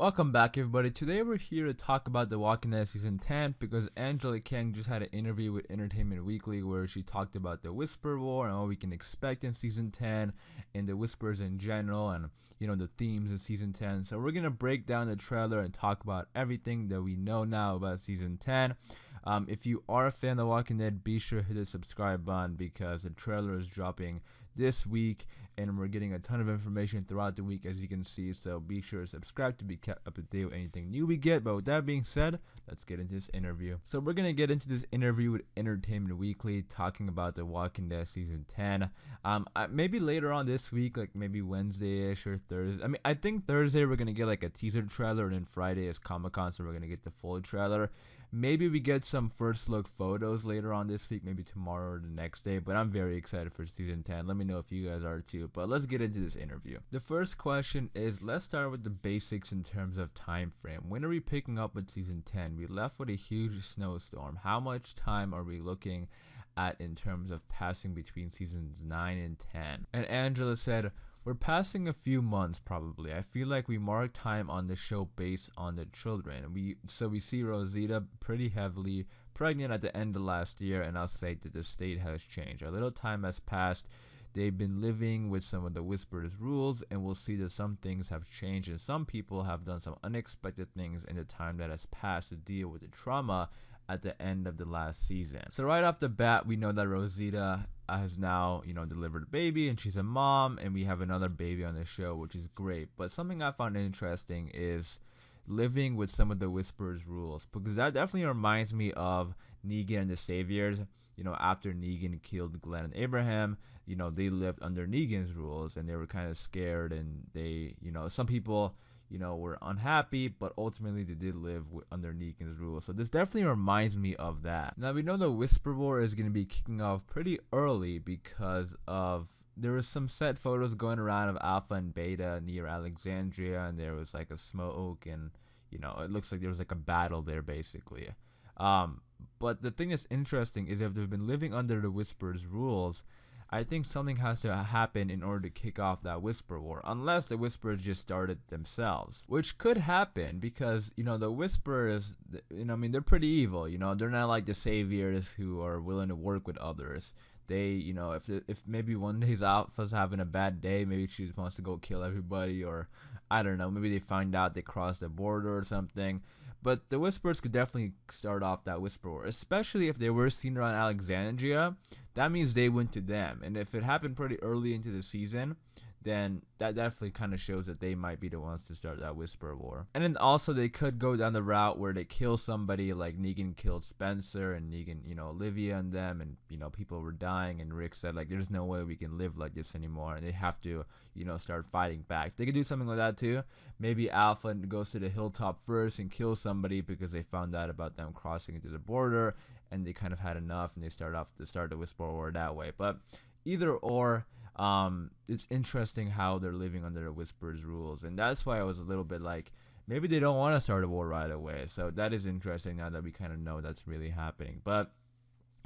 Welcome back, everybody. Today we're here to talk about The Walking Dead Season 10 because Angela Kang just had an interview with Entertainment Weekly where she talked about the Whisper War and what we can expect in Season 10 and the Whispers in general and, the themes in Season 10. So we're going to break down the trailer and talk about everything that we know now about Season 10. If you are a fan of The Walking Dead, be sure to hit the subscribe button because the trailer is dropping this week and we're getting a ton of information throughout the week, as you can see, so be sure to subscribe to be kept up to date with anything new we get. But with that being said, let's get into this interview. So we're gonna get into this interview with Entertainment Weekly talking about The Walking Dead Season 10. Maybe later on this week, like maybe Wednesday-ish or Thursday. I think Thursday we're gonna get like a teaser trailer, and then Friday is Comic-Con, so we're gonna get the full trailer. Maybe we get some first look photos later on this week, maybe tomorrow or the next day, but I'm very excited for Season 10. Let me know if you guys are too, but let's get into this interview. The first question is, let's start with the basics in terms of time frame. When are we picking up with Season 10? We left with a huge snowstorm. How much time are we looking at in terms of passing between Seasons 9 and 10? And Angela said, we're passing a few months probably. I feel like we mark time on the show based on the children. We see Rosita pretty heavily pregnant at the end of last year, and I'll say that the state has changed. A little time has passed. They've been living with some of the Whisperers' rules, and we'll see that some things have changed, and some people have done some unexpected things in the time that has passed to deal with the trauma at the end of the last season. So right off the bat, we know that Rosita has now, delivered a baby and she's a mom, and we have another baby on the show, which is great. But something I found interesting is living with some of the Whisperers' rules, because that definitely reminds me of Negan and the Saviors. After Negan killed Glenn and Abraham, they lived under Negan's rules and they were kind of scared, and they, some people were unhappy, but ultimately they did live under Negan's rules. So this definitely reminds me of that. Now we know the Whisper War is going to be kicking off pretty early because of there was some set photos going around of Alpha and Beta near Alexandria, and there was like a smoke, and it looks like there was like a battle there basically. But the thing that's interesting is if they've been living under the Whisper's rules, I think something has to happen in order to kick off that Whisper War, unless the Whisperers just started themselves, which could happen because, the Whisperers, they're pretty evil, they're not like the Saviors who are willing to work with others. They, if maybe one day's Alpha's having a bad day, maybe she just wants to go kill everybody, or I don't know, maybe they find out they crossed the border or something. But the Whisperers could definitely start off that Whisper War, especially if they were seen around Alexandria. That means they went to them. And if it happened pretty early into the season, then that definitely kind of shows that they might be the ones to start that Whisper War. And then also they could go down the route where they kill somebody, like Negan killed Spencer, and Negan, Olivia and them, and, people were dying, and Rick said, like, there's no way we can live like this anymore, and they have to, start fighting back. They could do something like that too. Maybe Alpha goes to the hilltop first and kills somebody because they found out about them crossing into the border, and they kind of had enough, and they start the Whisper War that way. But either or, it's interesting how they're living under the Whisperers' rules, and that's why I was a little bit like, maybe they don't want to start a war right away. So that is interesting now that we kind of know that's really happening. But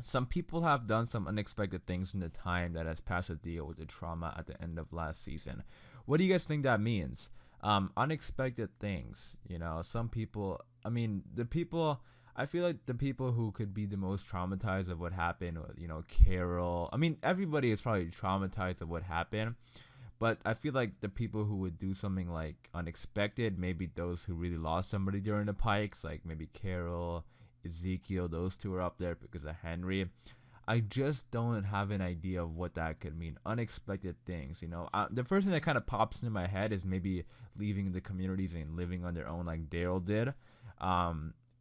some people have done some unexpected things in the time that has passed to deal with the trauma at the end of last season. What do you guys think that means? Unexpected things, some people, I feel like the people who could be the most traumatized of what happened, Carol. Everybody is probably traumatized of what happened, but I feel like the people who would do something like unexpected, maybe those who really lost somebody during the Pikes, like maybe Carol, Ezekiel, those two are up there because of Henry. I just don't have an idea of what that could mean. Unexpected things, the first thing that kind of pops into my head is maybe leaving the communities and living on their own like Daryl did.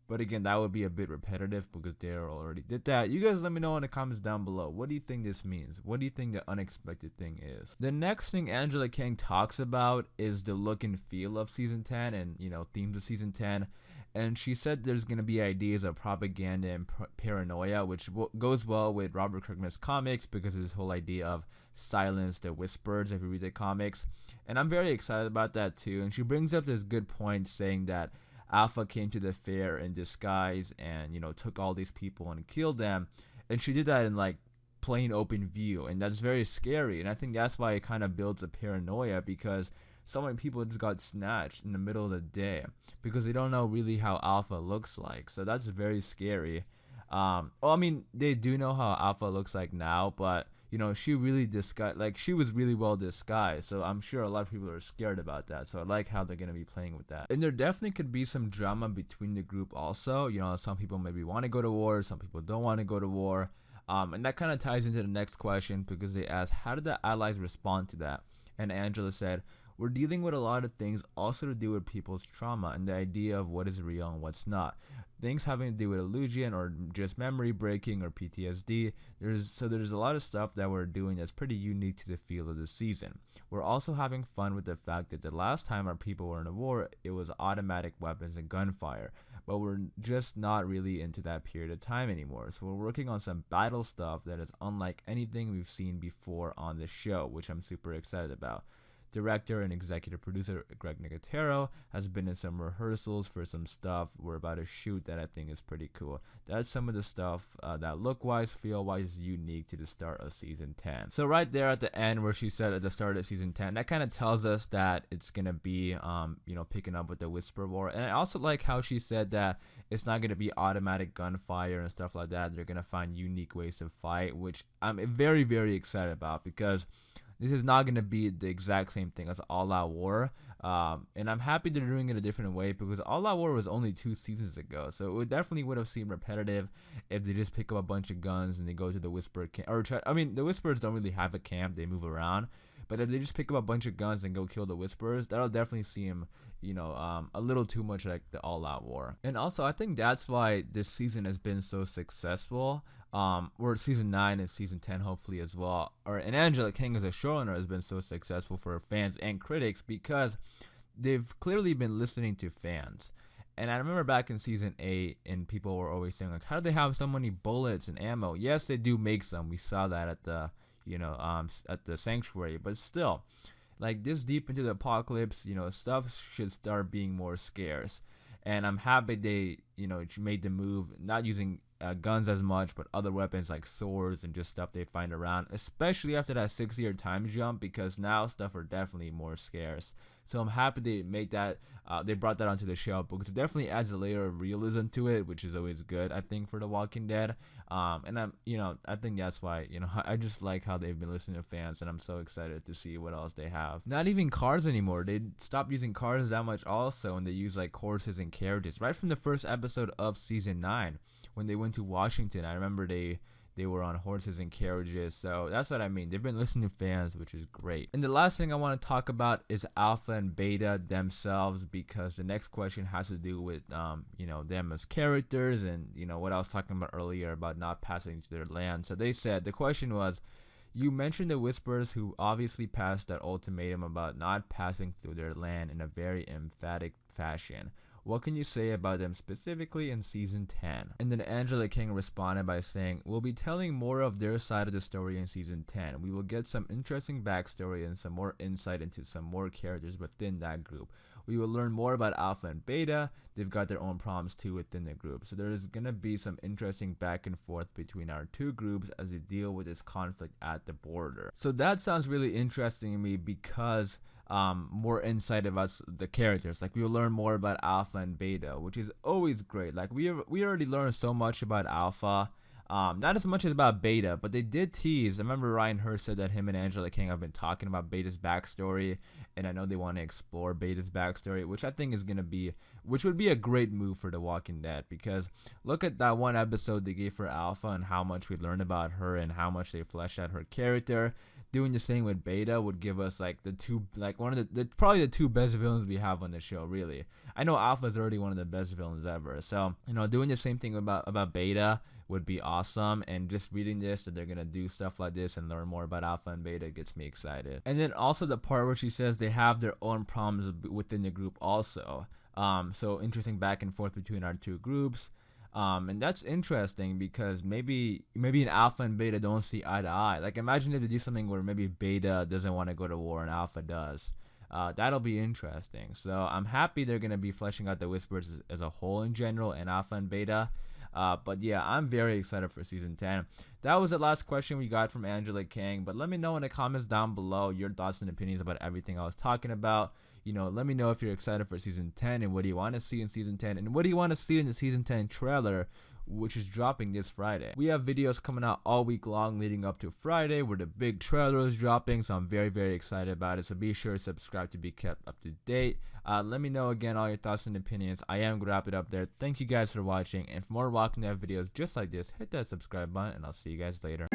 But again, that would be a bit repetitive because Daryl already did that. You guys let me know in the comments down below. What do you think this means? What do you think the unexpected thing is? The next thing Angela Kang talks about is the look and feel of Season 10 and, themes of Season 10. And she said there's going to be ideas of propaganda and paranoia, which goes well with Robert Kirkman's comics because of this whole idea of silence the whispers if you read the comics. And I'm very excited about that too. And she brings up this good point saying that Alpha came to the fair in disguise and, took all these people and killed them. And she did that in like plain open view. And that's very scary. And I think that's why it kind of builds a paranoia because so many people just got snatched in the middle of the day because they don't know really how Alpha looks like. So that's very scary. Well, I mean, they do know how Alpha looks like now, but she really disguised, like she was really well disguised. So I'm sure a lot of people are scared about that. So I like how they're gonna be playing with that. And there definitely could be some drama between the group also. Some people maybe want to go to war, some people don't want to go to war. And that kind of ties into the next question because they asked, how did the allies respond to that? And Angela said, we're dealing with a lot of things also to do with people's trauma and the idea of what is real and what's not. Things having to do with illusion or just memory breaking or PTSD. There's a lot of stuff that we're doing that's pretty unique to the feel of the season. We're also having fun with the fact that the last time our people were in a war, it was automatic weapons and gunfire. But we're just not really into that period of time anymore. So we're working on some battle stuff that is unlike anything we've seen before on the show, which I'm super excited about. Director and executive producer Greg Nicotero has been in some rehearsals for some stuff we're about to shoot that I think is pretty cool. That's some of the stuff that look-wise, feel-wise is unique to the start of season 10. So right there at the end where she said at the start of season 10, that kind of tells us that it's going to be, picking up with the Whisper War. And I also like how she said that it's not going to be automatic gunfire and stuff like that. They're going to find unique ways to fight, which I'm very, very excited about because this is not going to be the exact same thing as All Out War. And I'm happy they're doing it a different way because All Out War was only 2 seasons ago. So it definitely would have seemed repetitive if they just pick up a bunch of guns and they go to the Whisper camp. The Whisperers don't really have a camp. They move around. But if they just pick up a bunch of guns and go kill the Whisperers, that'll definitely seem, a little too much like the All Out War. And also, I think that's why this season has been so successful. Or season 9 and season 10 hopefully as well. And Angela Kang as a showrunner has been so successful for fans and critics because they've clearly been listening to fans. And I remember back in season 8 and people were always saying like, how do they have so many bullets and ammo? Yes, they do make some. We saw that at the at the sanctuary, but still, like this deep into the apocalypse, stuff should start being more scarce. And I'm happy they, made the move, not using guns as much, but other weapons like swords and just stuff they find around, especially after that 6-year time jump, because now stuff are definitely more scarce. So I'm happy they made that, they brought that onto the show because it definitely adds a layer of realism to it, which is always good, I think, for The Walking Dead. And I think that's why, I just like how they've been listening to fans, and I'm so excited to see what else they have. Not even cars anymore. They stopped using cars that much also, and they use like horses and carriages right from the first episode of season 9 when they went to Washington. I remember they were on horses and carriages. So that's what I mean. They've been listening to fans, which is great. And the last thing I want to talk about is Alpha and Beta themselves, because the next question has to do with, them as characters and, what I was talking about earlier about not passing to their land. So they said, the question was, you mentioned the Whisperers who obviously passed that ultimatum about not passing through their land in a very emphatic fashion. What can you say about them specifically in season 10? And then Angela Kang responded by saying, we'll be telling more of their side of the story in season 10. We will get some interesting backstory and some more insight into some more characters within that group. We will learn more about Alpha and Beta. They've got their own problems too within the group. So there's going to be some interesting back and forth between our two groups as they deal with this conflict at the border. So that sounds really interesting to me because more insight about the characters. Like we'll learn more about Alpha and Beta, which is always great. Like we already learned so much about Alpha. Not as much as about Beta, but they did tease. I remember Ryan Hurst said that him and Angela Kang have been talking about Beta's backstory, and I know they want to explore Beta's backstory, which I think which would be a great move for The Walking Dead, because look at that one episode they gave for Alpha and how much we learned about her and how much they fleshed out her character. Doing the same with Beta would give us like probably the two best villains we have on the show, really. I know Alpha is already one of the best villains ever, so doing the same thing about Beta would be awesome. And just reading this that they're gonna do stuff like this and learn more about Alpha and Beta gets me excited. And then also the part where she says they have their own problems within the group also. So interesting back and forth between our two groups. And that's interesting because maybe an Alpha and Beta don't see eye to eye. Like imagine if they do something where maybe Beta doesn't want to go to war and Alpha does. That'll be interesting. So I'm happy they're gonna be fleshing out the Whispers as a whole in general, and Alpha and Beta. But yeah, I'm very excited for season 10. That was the last question we got from Angela Kang. But let me know in the comments down below your thoughts and opinions about everything I was talking about. Let me know if you're excited for season 10 and what do you want to see in season 10 and what do you want to see in the season 10 trailer, which is dropping this Friday. We have videos coming out all week long leading up to Friday where the big trailer is dropping, so I'm very, very excited about it. So be sure to subscribe to be kept up to date. Let me know again all your thoughts and opinions. I am going to wrap it up there. Thank you guys for watching, and for more Walking Dead videos just like this, hit that subscribe button, and I'll see you guys later.